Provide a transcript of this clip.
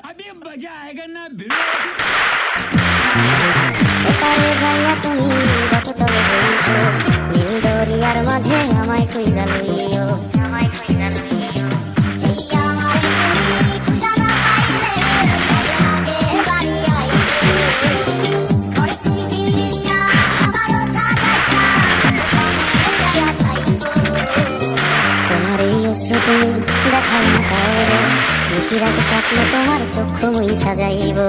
अभी मजा आएगा ना এপারে যাইয়া তুমি দেখো তবে বইছো নীল দরিয়ার মাঝে আমায় খুঁজা লইও আমায় খুঁজা লইও এই আমারে তুমি খুঁজা না পাইলে সবে আগে বাড়ি আইছো ঘরে তুমি ফিরিয়া আমারও সাজাইয়া তোমাকে চাইয়া থাইবো তোমার এই অশ্রু তুমি দেখাই না কাউরে নিশিরাতে স্বপ্ন তোমার চক্ষু মুইছা যাইব